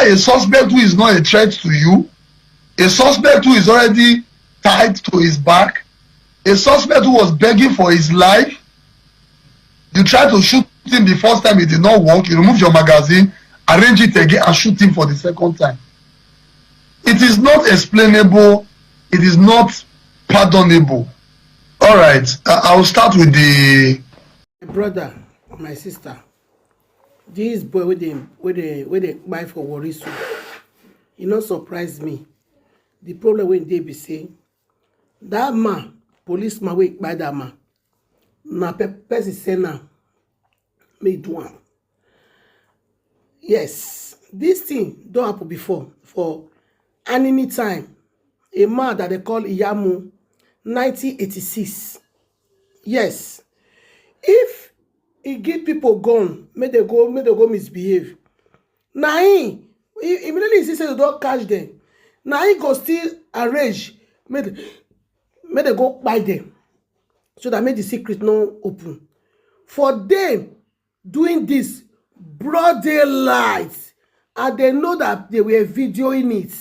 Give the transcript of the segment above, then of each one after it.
Why a suspect who is not a threat to you, a suspect who is already tied to his back, a suspect who was begging for his life, you try to shoot him the first time, it did not work, you remove your magazine, arrange it again and shoot him for the second time. It is not explainable, it is not pardonable. All right, I'll start with the my brother, my sister. This boy with they buy for Warisu, e not surprise me. The problem when they be say that man, policeman wey buy that man, na person say now may do am. Yes, this thing don't happen before for any time. A man that they call Iyamu 1986. Yes, if he give people gun, may they go misbehave. Now immediately he say they don't catch them. Now he go still arrange, may they go buy them, so that make the secret no open. For them doing this broad daylight, and they know that they were videoing it.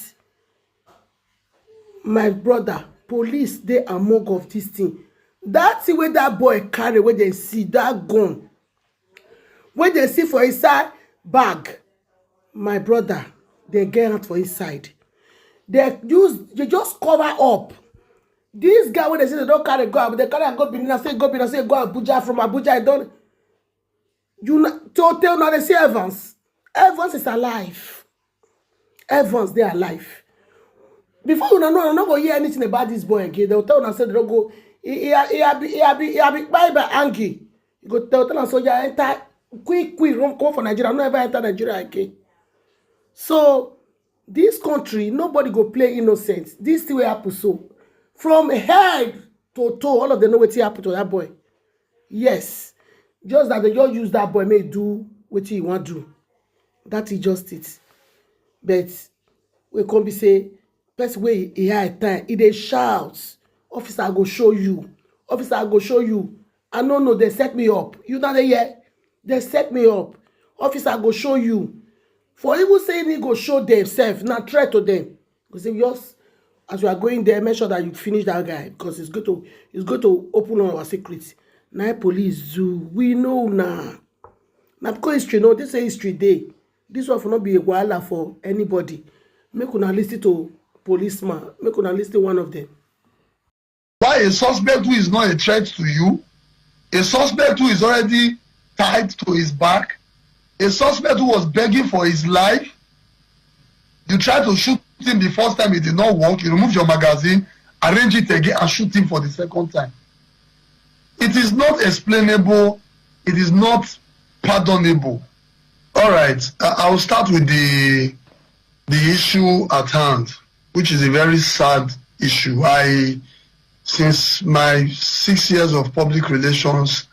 My brother, police they among of this thing. That's the way that boy carry, where they see that gun, when they see for inside bag. My brother, they get out for inside. They just cover up. This guy, when they say they don't carry go, but they carry go Benin, say go Abuja, from Abuja. I don't. You to tell now they say Evans. Evans is alive. Evans, they are alive. Before you know, I'm not going to hear anything about this boy again. They'll tell us, they don't go. He be by Angie. You go tell us, so you enter quick, run come for Nigeria. I'm not ever enter Nigeria again. So this country, nobody go play innocent. This thing will happen. So from head to toe, all of them know what happened to that boy. Yes, just that they just use that boy may do what he want to do. That is just it. But we can be say. Person way he had time, he dey shout, officer I go show you, officer I go show you. I no, they set me up. You know they here, they set me up. Officer I go show you. For even saying he go show themselves, not threat to them. Because if just as you are going there, make sure that you finish that guy, because it's going to open all our secrets. Now police do we know now. Now because history, no, this is history day. This one will not be a wahala for anybody. Make una listen to policeman, make una listen one of them. Why a suspect who is not a threat to you, a suspect who is already tied to his back, a suspect who was begging for his life, you try to shoot him the first time, it did not work, you remove your magazine, arrange it again and shoot him for the second time. It is not explainable, it is not pardonable. All right, I'll start with the issue at hand, which is a very sad issue. Since my 6 years of public relations,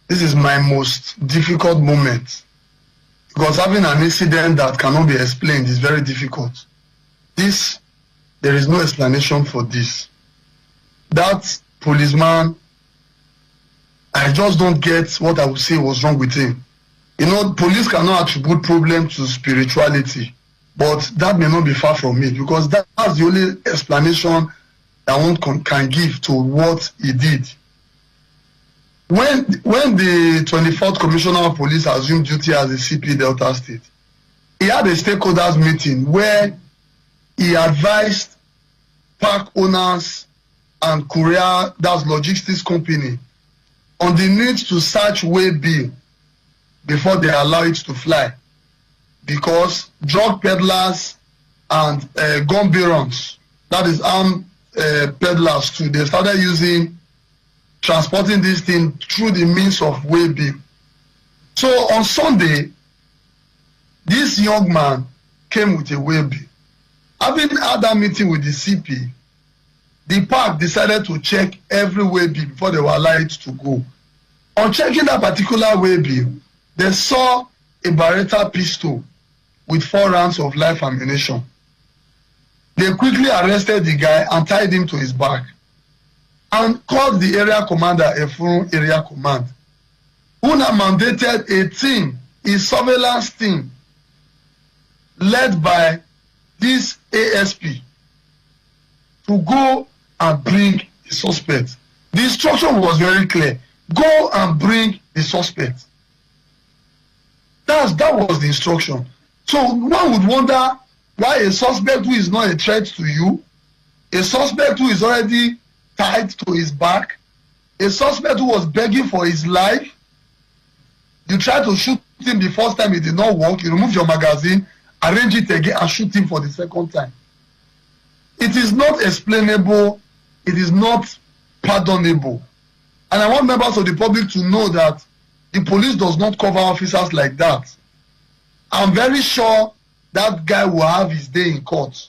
this is my most difficult moment, because having an incident that cannot be explained is very difficult. There is no explanation for this. That policeman, I just don't get what I would say was wrong with him. You know, police cannot attribute problem to spirituality. But that may not be far from it, because that's the only explanation that one can give to what he did. When the 24th Commissioner of Police assumed duty as the CP Delta State, he had a stakeholders meeting where he advised park owners and courier, that's logistics company, on the need to search Waybill before they allow it to fly. Because drug peddlers and gun barons, that is armed peddlers too, they started transporting this thing through the means of Waybill. So on Sunday, this young man came with a Waybill. Having had that meeting with the CP, the park decided to check every Waybill before they were allowed to go. On checking that particular Waybill, they saw a Beretta pistol with 4 rounds of live ammunition. They quickly arrested the guy and tied him to his back and called the area commander, Efurun Area Command, who now mandated a team, a surveillance team, led by this ASP, to go and bring the suspect. The instruction was very clear. Go and bring the suspect. That was the instruction. So one would wonder why a suspect who is not a threat to you, a suspect who is already tied to his back, a suspect who was begging for his life, you try to shoot him the first time, it did not work, you remove your magazine, arrange it again and shoot him for the second time. It is not explainable, it is not pardonable. And I want members of the public to know that the police does not cover officers like that. I'm very sure that guy will have his day in court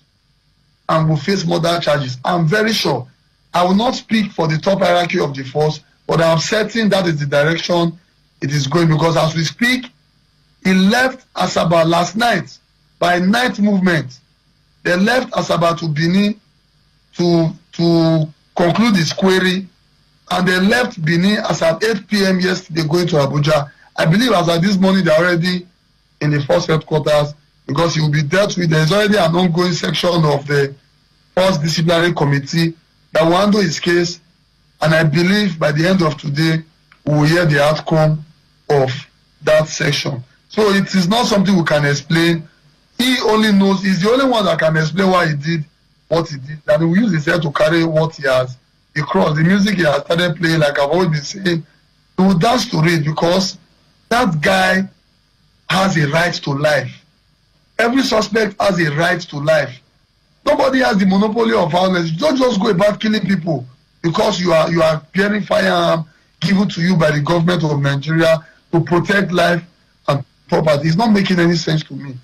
and will face murder charges. I'm very sure. I will not speak for the top hierarchy of the force, but I'm certain that is the direction it is going, because as we speak, he left Asaba last night by night movement. They left Asaba to Benin to conclude his query, and they left Benin as at 8 p.m. yesterday going to Abuja. I believe as at this morning they're already in the force headquarters, because he will be dealt with. There is already an ongoing section of the force disciplinary committee that will handle his case, and I believe by the end of today we will hear the outcome of that section. So it is not something we can explain. He only knows, he's the only one that can explain why he did what he did, and he will use his head to carry what he has across. The music he has started playing, like I've always been saying, he will dance to it, because that guy has a right to life. Every suspect has a right to life. Nobody has the monopoly of violence. You don't just go about killing people because you are bearing firearm given to you by the government of Nigeria to protect life and property. It's not making any sense to me.